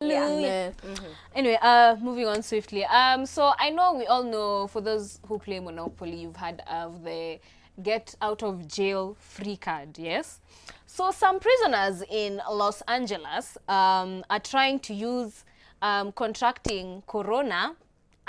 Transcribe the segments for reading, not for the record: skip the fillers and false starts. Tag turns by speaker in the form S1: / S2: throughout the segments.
S1: Yeah.
S2: Anyway, moving on swiftly. So I know we all know, for those who play Monopoly, you've heard of the get out of jail free card, yes? So some prisoners in Los Angeles are trying to use contracting corona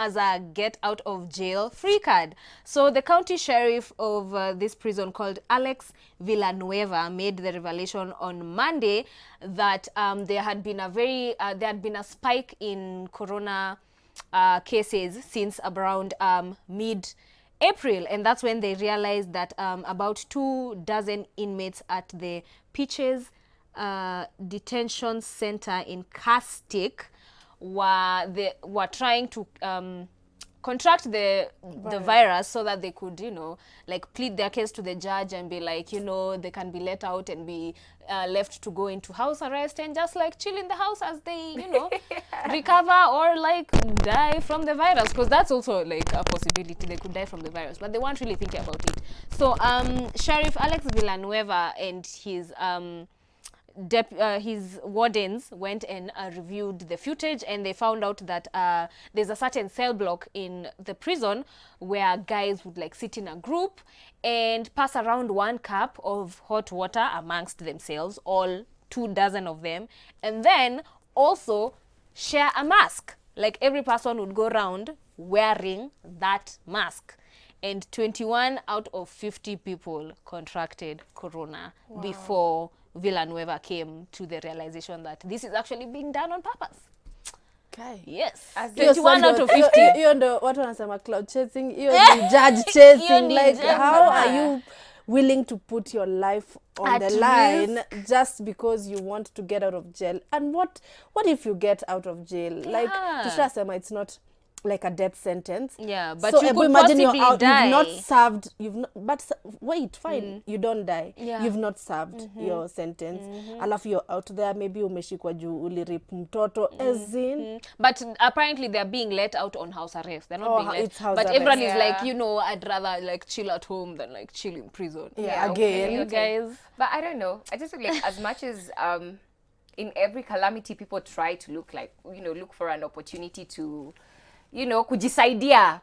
S2: as a get out of jail free card. So the county sheriff of this prison, called Alex Villanueva, made the revelation on Monday that there had been a spike in corona cases since around mid April, and that's when they realized that about 24 inmates at the Peaches detention center in Castaic were trying to contract the virus so that they could, like, plead their case to the judge and be like, they can be let out and be left to go into house arrest and just like chill in the house as they, recover or like die from the virus, because that's also like a possibility. They could die from the virus, but they weren't really thinking about it. So Sheriff Alex Villanueva and his wardens went and reviewed the footage, and they found out that there's a certain cell block in the prison where guys would like sit in a group and pass around 1 cup of hot water amongst themselves, all 24 of them, and then also share a mask. Like every person would go around wearing that mask. And 21 out of 50 people contracted corona before Villanueva came to the realization that this is actually being done on purpose.
S1: Okay.
S2: Yes.
S1: As
S2: 21 out of 50.
S1: Hiyo ndo watu wanasema cloud chasing, hiyo ni judge chasing.
S2: Hiyo ni
S1: Like,
S2: judge.
S1: how are you willing to put your life on
S2: At
S1: the line
S2: risk.
S1: just because you want to get out of jail? And what if you get out of jail? Like, tushasema it's not like a death sentence.
S2: Yeah, but
S1: so
S2: you could
S1: imagine you're
S2: possibly
S1: out,
S2: die.
S1: you've not served, wait, fine, you don't die.
S2: Yeah.
S1: You've not served your sentence. Alafu you're out there, maybe umeshikwa juu ulirip mtoto, as in.
S2: But apparently they're being let out on house arrest. They're not
S1: Oh,
S2: being let.
S1: it's house
S2: but
S1: arrest.
S2: everyone is
S3: Yeah.
S2: like, I'd rather like chill at home than like chill in prison.
S1: Yeah,
S3: okay,
S1: again.
S2: You guys.
S3: But I don't know. I just feel like as much as in every calamity people try to look for an opportunity to, kujisaidia,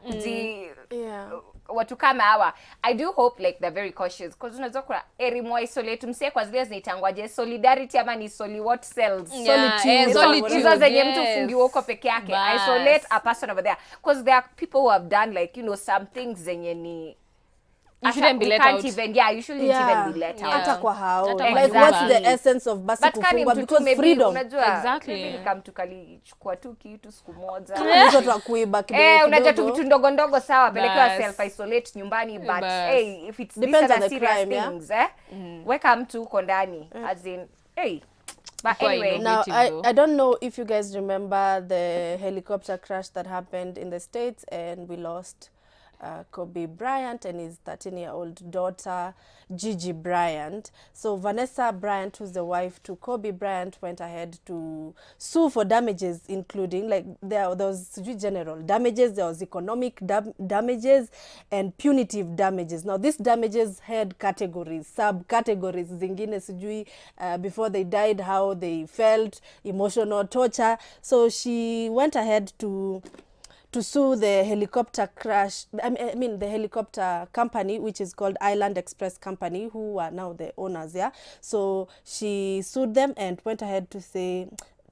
S1: Yeah.
S3: watu kama hawa. I do hope like they're very cautious, because unaweza kuwa erimo isolate mse kwa zile zinaitangwaje solidarity ama ni what cells.
S2: Solitude.
S3: Hizo zenye mtu
S2: Yes.
S3: fungiwa huko peke yake.
S2: Bas.
S3: Isolate a person over there, because there are people who have done like some things zenye ni
S2: You shouldn't be let out.
S3: you shouldn't even be let out.
S1: Hata kwa hao.
S2: Hata
S1: Like,
S2: kwa
S1: what's
S2: nyumba.
S1: the essence of basi
S3: But kani
S1: kufungwa?
S3: mtu tu
S1: Because
S3: maybe
S1: freedom.
S3: unajua
S2: Exactly.
S3: maybe nikamtu kalichukua tu kitu siku moja.
S1: Mtoto wa kuiba kidogo
S3: Unajua tu
S1: kidogo.
S3: vitu ndogo ndogo sawa, pelekewa
S2: Bas.
S3: self isolate nyumbani, but
S2: Bas.
S3: hey, if it's these
S1: Depends
S3: are
S1: on
S3: the
S1: the
S3: serious
S1: crime, yeah?
S3: things, weka mtu huko ndani, as in, hey. But
S2: Quite
S3: anyway,
S2: no.
S1: Now,
S2: though.
S1: I don't know if you guys remember the helicopter crash that happened in the States, and we lost Kobe Bryant and his 13-year-old daughter, Gigi Bryant. So Vanessa Bryant, who's the wife to Kobe Bryant, went ahead to sue for damages, including, like, there was general damages, there was economic damages, and punitive damages. Now, these damages had categories, subcategories, zingine sijui, before they died, how they felt, emotional torture. So she went ahead to sue the helicopter crash, I mean the helicopter company, which is called Island Express Company, who are now the owners, yeah. So she sued them and went ahead to say,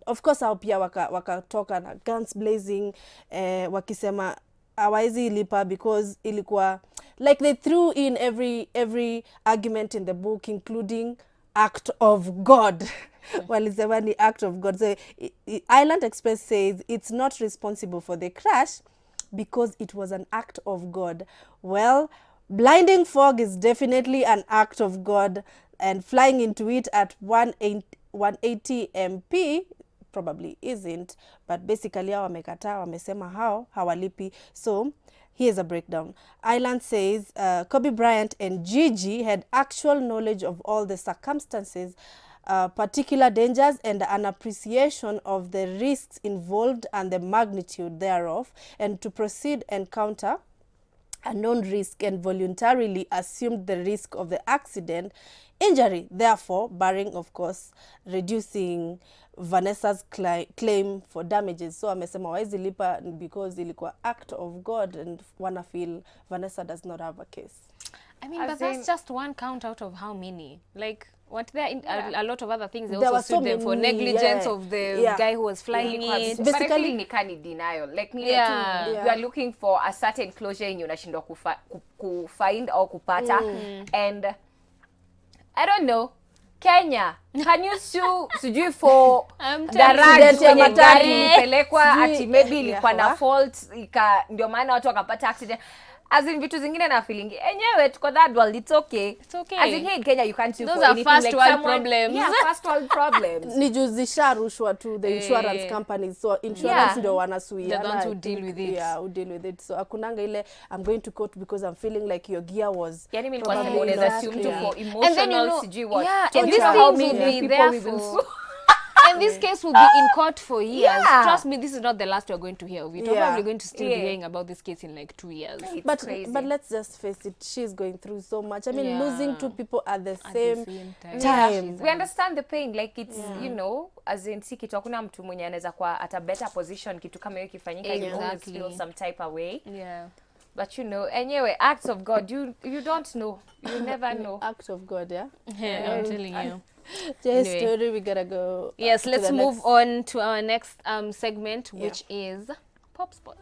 S1: of course, hao pia wakatoka na guns blazing, wakisema hawawezi lipa because ilikuwa, like, they threw in every argument in the book, including act of God. Walisema ni act of God. So Island Express says it's not responsible for the crash because it was an act of God. Well, blinding fog is definitely an act of God, and flying into it at 180 mph probably isn't, but basically hao wamekataa, wamesema hawalipi. So here's a breakdown. Island says Kobe Bryant and Gigi had actual knowledge of all the circumstances, particular dangers, and an appreciation of the risks involved and the magnitude thereof, and to proceed and counter a known risk and voluntarily assumed the risk of the accident injury. Therefore, barring of course reducing Vanessa's claim for damages. So amesema hawezi lipa because ilikuwa act of God, and wanna feel Vanessa does not have a case.
S2: I mean,
S3: As
S2: but that's just one count out of how many? Like, what there a lot of other things. They
S1: There
S2: also
S1: were so
S2: sued them for
S1: many,
S2: negligence
S1: yeah.
S2: of the
S1: Yeah.
S2: guy who was flying
S3: Ilikuwa
S2: it.
S3: but I
S1: Basically-
S3: feel ni kani denial. Like ni
S2: Yeah.
S3: tu,
S1: Yeah.
S3: you are looking for a certain closure yenye unashindwa kufind au kupata. And I don't know, Kenya, can you sue sijui for
S2: I'm
S3: garage
S1: telling you.
S3: kwenye
S1: Accident ya
S3: gari
S1: matatu.
S3: ilipelekwa
S1: Sijui,
S3: ati maybe ilikuwa
S1: yeah.
S3: na fault ndio maana watu wakapata accident. As in vitu zingine na feeling enyewe tuko that world, it's okay.
S2: It's okay.
S3: As in here in Kenya you can't sue
S2: Those
S3: for
S2: are
S3: anything
S2: first
S3: like
S2: world
S3: someone,
S2: problems.
S3: Yeah, first world problems.
S1: Ni juu zisharushwa to the insurance companies, so insurance
S3: Yeah.
S1: ndio wanasuiana.
S2: The ones who
S1: I
S2: deal
S1: think,
S2: with it.
S1: Yeah, who deal with it. So akunanga ile I'm going to court because I'm feeling like your gear was
S3: Yani mimi nilikuwa
S1: probably
S3: nasema unaweza
S1: not-
S3: sue mtu
S1: yeah.
S3: for
S2: And then
S3: emotional
S2: you
S3: sijui what.
S2: yeah,
S3: Don't
S2: and
S3: you
S2: these
S3: know how
S2: things will
S3: many
S2: be
S3: people
S2: there
S3: we've been
S2: for...
S3: sued?
S2: And this case will be in court for years.
S3: Yeah.
S2: Trust me, this is not the last we're going to hear of it. We're
S1: Yeah.
S2: probably going to still be
S3: Yeah.
S2: hearing about this case in like 2 years.
S3: It's
S1: But
S3: crazy.
S1: but let's just face it, she's going through so much. I mean,
S2: Yeah.
S1: losing two people at the
S2: At the
S1: same
S2: same
S1: time.
S3: We understand the pain, like it's you know, as in si kitu hakuna mtu mwenye anaweza kwa at a better position kitu kama hiyo kifanyika, you always
S2: Exactly.
S3: feel some type of way.
S2: Yeah.
S3: But you know, anyway, acts of God, you don't know, you never know.
S1: Act of God, yeah.
S2: Yeah, I'm telling you.
S1: Just
S2: Anyway.
S1: story, we gotta go.
S2: Yes,
S1: to
S2: let's
S1: the
S2: move
S1: next.
S2: on to our next segment, which is Pop Spot.